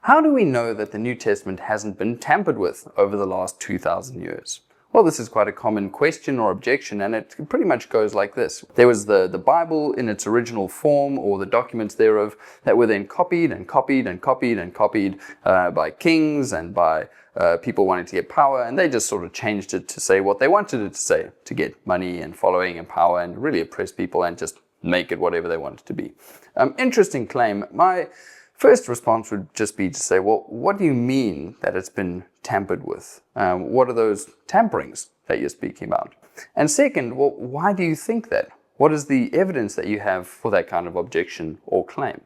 How do we know that the New Testament hasn't been tampered with over the last 2,000 years? Well, this is quite a common question or objection, and it pretty much goes like this. There was the Bible in its original form, or the documents thereof, that were then copied and copied and copied and copied by kings and by people wanting to get power, and they just sort of changed it to say what they wanted it to say, to get money and following and power and really oppress people and just make it whatever they want it to be. Interesting claim. My first response would just be to say, well, what do you mean that it's been tampered with? What are those tamperings that you're speaking about? And second, well, why do you think that? What is the evidence that you have for that kind of objection or claim?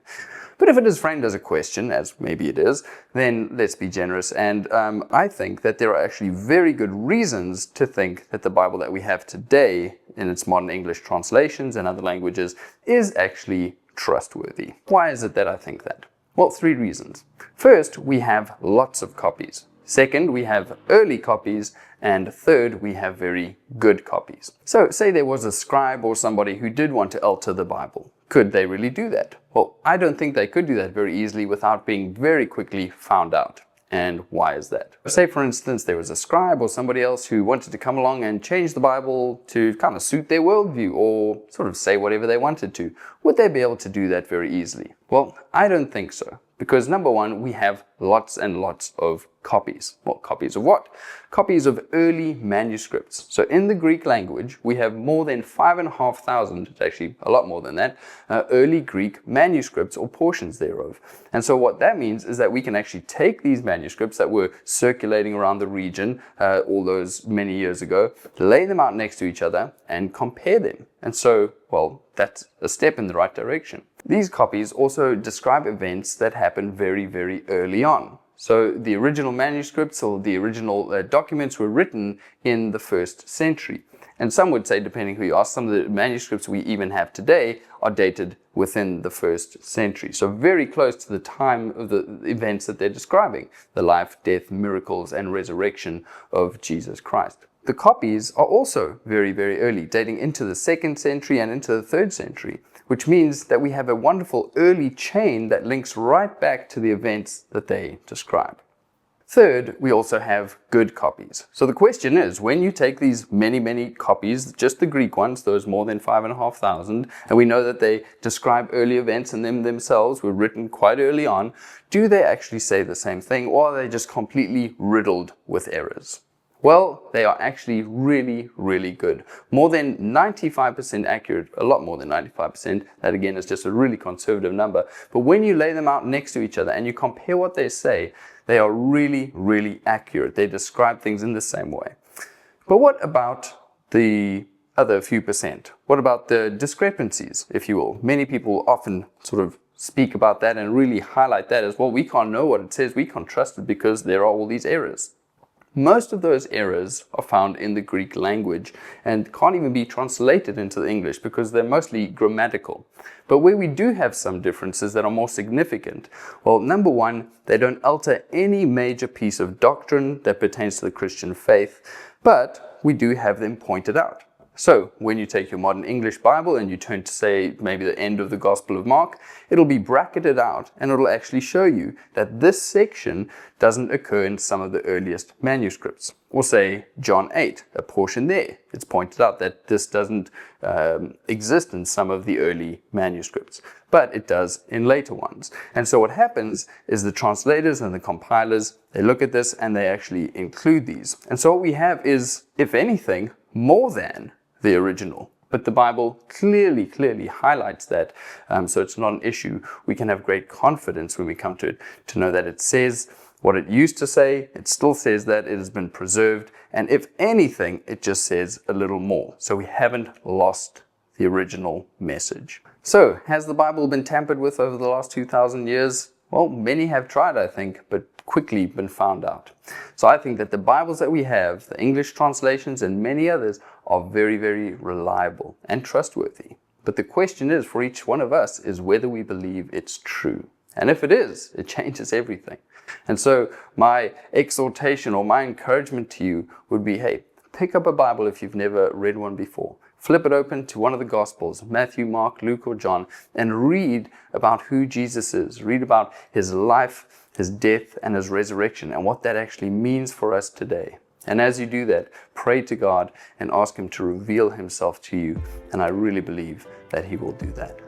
But if it is framed as a question, as maybe it is, then let's be generous. And I think that there are actually very good reasons to think that the Bible that we have today in its modern English translations and other languages is actually trustworthy. Why is it that I think that? Well, 3 reasons. First, we have lots of copies. Second, we have early copies. And third, we have very good copies. So say there was a scribe or somebody who did want to alter the Bible. Could they really do that? Well, I don't think they could do that very easily without being very quickly found out. And why is that? Say, for instance, there was a scribe or somebody else who wanted to come along and change the Bible to kind of suit their worldview or sort of say whatever they wanted to. Would they be able to do that very easily? Well, I don't think so. Because number one, we have lots and lots of copies. Well, copies of what? Copies of early manuscripts. So in the Greek language, we have more than 5,500, it's actually a lot more than that, early Greek manuscripts or portions thereof. And so what that means is that we can actually take these manuscripts that were circulating around the region all those many years ago, lay them out next to each other and compare them. And so, well, that's a step in the right direction. These copies also describe events that happened very, very early on. So the original manuscripts or the original documents were written in the 1st century. And some would say, depending who you ask, some of the manuscripts we even have today are dated within the 1st century. So very close to the time of the events that they're describing, the life, death, miracles, and resurrection of Jesus Christ. The copies are also very, very early, dating into the 2nd century and into the 3rd century, which means that we have a wonderful early chain that links right back to the events that they describe. Third, we also have good copies. So the question is, when you take these many, many copies, just the Greek ones, those more than 5,500, and we know that they describe early events and them themselves were written quite early on, do they actually say the same thing, or are they just completely riddled with errors? Well, they are actually really, really good. More than 95% accurate, a lot more than 95%. That again is just a really conservative number. But when you lay them out next to each other and you compare what they say, they are really, really accurate. They describe things in the same way. But what about the other few percent? What about the discrepancies, if you will? Many people often sort of speak about that and really highlight that as, well, we can't know what it says, we can't trust it because there are all these errors. Most of those errors are found in the Greek language and can't even be translated into the English because they're mostly grammatical. But where we do have some differences that are more significant, well, number one, they don't alter any major piece of doctrine that pertains to the Christian faith, but we do have them pointed out. So when you take your modern English Bible and you turn to, say, maybe the end of the Gospel of Mark, it'll be bracketed out and it'll actually show you that this section doesn't occur in some of the earliest manuscripts. Or say John 8, a portion there. It's pointed out that this doesn't exist in some of the early manuscripts, but it does in later ones. And so what happens is the translators and the compilers, they look at this and they actually include these. And so what we have is, if anything, more than the original. But the Bible clearly highlights that, so it's not an issue. We can have great confidence when we come to it to know that it says what it used to say, it still says that, it has been preserved, and if anything, it just says a little more. So we haven't lost the original message. So, has the Bible been tampered with over the last 2,000 years? Well, many have tried, I think, but quickly been found out. So I think that the Bibles that we have, the English translations and many others, are very, very reliable and trustworthy. But the question is, for each one of us, is whether we believe it's true. And if it is, it changes everything. And so my exhortation or my encouragement to you would be, hey, pick up a Bible if you've never read one before. Flip it open to one of the Gospels, Matthew, Mark, Luke, or John, and read about who Jesus is. Read about his life his death and his resurrection, and what that actually means for us today. And as you do that, pray to God and ask him to reveal himself to you. And I really believe that he will do that.